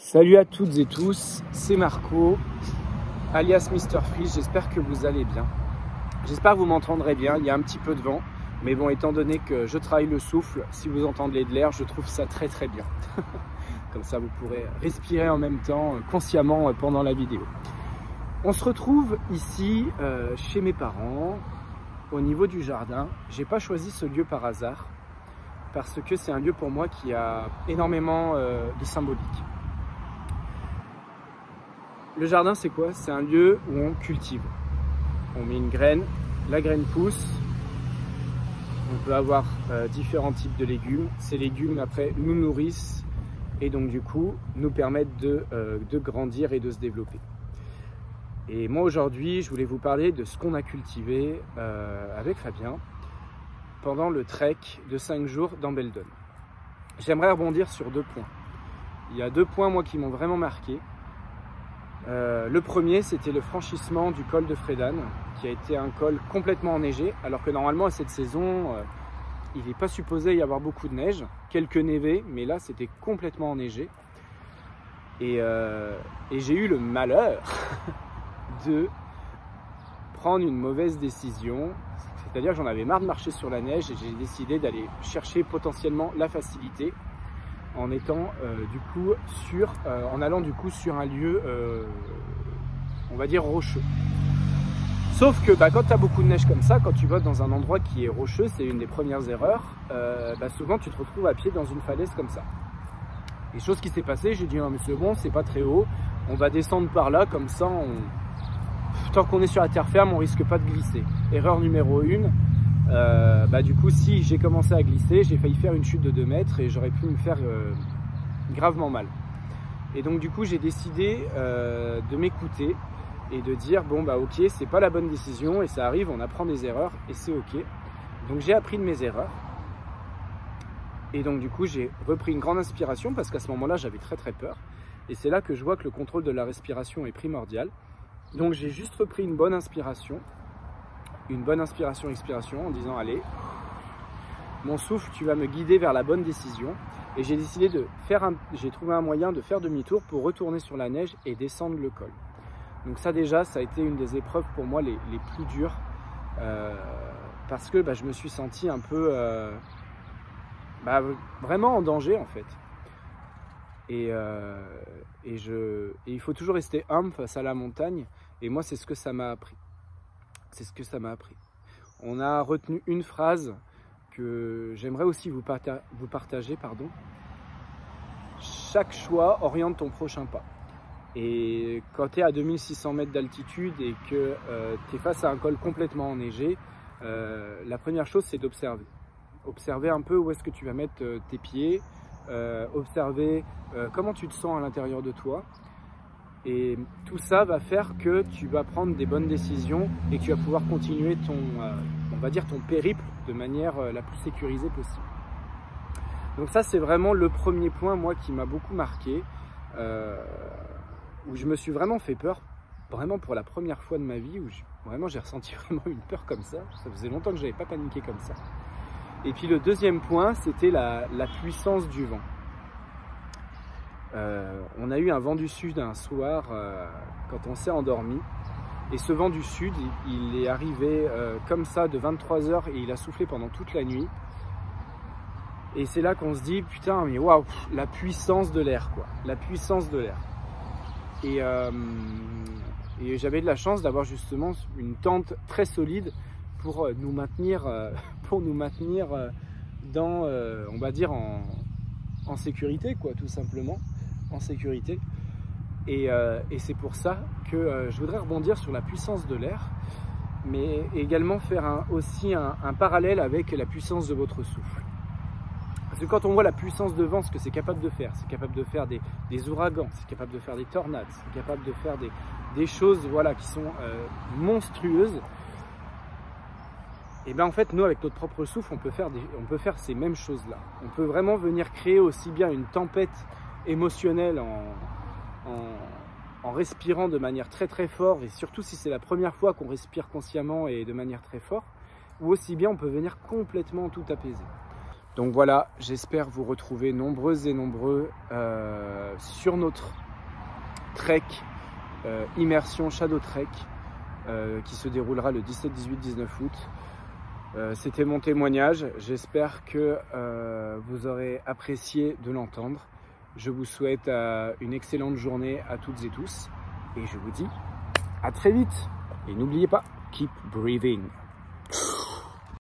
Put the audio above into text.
Salut à toutes et tous, c'est Marco, alias Mr Freeze, j'espère que vous allez bien. J'espère que vous m'entendrez bien, il y a un petit peu de vent, mais bon, étant donné que je travaille le souffle, si vous entendez de l'air, je trouve ça très bien. Comme ça, vous pourrez respirer en même temps, consciemment pendant la vidéo. On se retrouve ici, chez mes parents, au niveau du jardin. J'ai pas choisi ce lieu par hasard, parce que c'est un lieu pour moi qui a énormément de symbolique. Le jardin, c'est quoi? C'est un lieu où on cultive. On met une graine, la graine pousse, on peut avoir différents types de légumes. Ces légumes, après, nous nourrissent et donc du coup, nous permettent de grandir et de se développer. Et moi, aujourd'hui, je voulais vous parler de ce qu'on a cultivé avec Fabien pendant le trek de 5 jours dans Beldon. J'aimerais rebondir sur 2 points. Il y a 2 points, moi, qui m'ont vraiment marqué. Le premier, c'était le franchissement du col de Frédane, qui a été un col complètement enneigé, alors que normalement à cette saison, il n'est pas supposé y avoir beaucoup de neige, quelques névés, mais là c'était complètement enneigé. Et j'ai eu le malheur de prendre une mauvaise décision, c'est-à-dire que j'en avais marre de marcher sur la neige et j'ai décidé d'aller chercher potentiellement la facilité en étant en allant du coup sur un lieu on va dire rocheux. Sauf que quand tu as beaucoup de neige comme ça, quand tu vas dans un endroit qui est rocheux, c'est une des premières erreurs, souvent tu te retrouves à pied dans une falaise comme ça. Et chose qui s'est passée, j'ai dit oh, mais c'est bon, c'est pas très haut, on va descendre par là, comme ça tant qu'on est sur la terre ferme, on risque pas de glisser. Erreur numéro 1. Du coup, si j'ai commencé à glisser, j'ai failli faire une chute de 2 mètres et j'aurais pu me faire gravement mal. Et donc du coup, j'ai décidé de m'écouter et de dire bon ok, c'est pas la bonne décision et ça arrive, on apprend des erreurs et c'est ok. Donc j'ai appris de mes erreurs et donc du coup j'ai repris une grande inspiration parce qu'à ce moment-là j'avais très peur et c'est là que je vois que le contrôle de la respiration est primordial. Donc j'ai juste repris une bonne inspiration expiration en disant allez, mon souffle, tu vas me guider vers la bonne décision. Et j'ai décidé j'ai trouvé un moyen de faire demi-tour pour retourner sur la neige et descendre le col. Donc ça déjà, ça a été une des épreuves pour moi les plus dures parce que je me suis senti un peu vraiment en danger en fait. Et il faut toujours rester humble face à la montagne et moi c'est ce que ça m'a appris. On a retenu une phrase que j'aimerais aussi vous partager. Chaque choix oriente ton prochain pas. Et quand tu es à 2600 mètres d'altitude et que tu es face à un col complètement enneigé, la première chose c'est d'observer. Observer un peu où est-ce que tu vas mettre tes pieds, observer comment tu te sens à l'intérieur de toi. Et tout ça va faire que tu vas prendre des bonnes décisions et que tu vas pouvoir continuer ton périple de manière la plus sécurisée possible. Donc ça, c'est vraiment le premier point, moi, qui m'a beaucoup marqué, où je me suis vraiment fait peur, vraiment pour la première fois de ma vie, où j'ai ressenti vraiment une peur comme ça. Ça faisait longtemps que je n'avais pas paniqué comme ça. Et puis le deuxième point, c'était la puissance du vent. On a eu un vent du sud un soir quand on s'est endormi et ce vent du sud il est arrivé comme ça de 23h et il a soufflé pendant toute la nuit et c'est là qu'on se dit putain mais waouh, la puissance de l'air quoi, la puissance de l'air. Et j'avais de la chance d'avoir justement une tente très solide pour nous maintenir dans on va dire en sécurité quoi, tout simplement en sécurité. Et c'est pour ça que je voudrais rebondir sur la puissance de l'air, mais également faire aussi un parallèle avec la puissance de votre souffle. Parce que quand on voit la puissance de vent, ce que c'est capable de faire, c'est capable de faire des ouragans, c'est capable de faire des tornades, c'est capable de faire des choses voilà, qui sont monstrueuses. Et bien en fait, nous, avec notre propre souffle, on peut faire ces mêmes choses-là. On peut vraiment venir créer aussi bien une tempête émotionnelle en respirant de manière très fort, et surtout si c'est la première fois qu'on respire consciemment et de manière très forte, ou aussi bien on peut venir complètement tout apaiser. Donc voilà, j'espère vous retrouver nombreuses et nombreux sur notre trek Immersion Shadow Trek qui se déroulera le 17, 18, 19 août. C'était mon témoignage, j'espère que vous aurez apprécié de l'entendre. Je vous souhaite une excellente journée à toutes et tous et je vous dis à très vite. Et n'oubliez pas, keep breathing.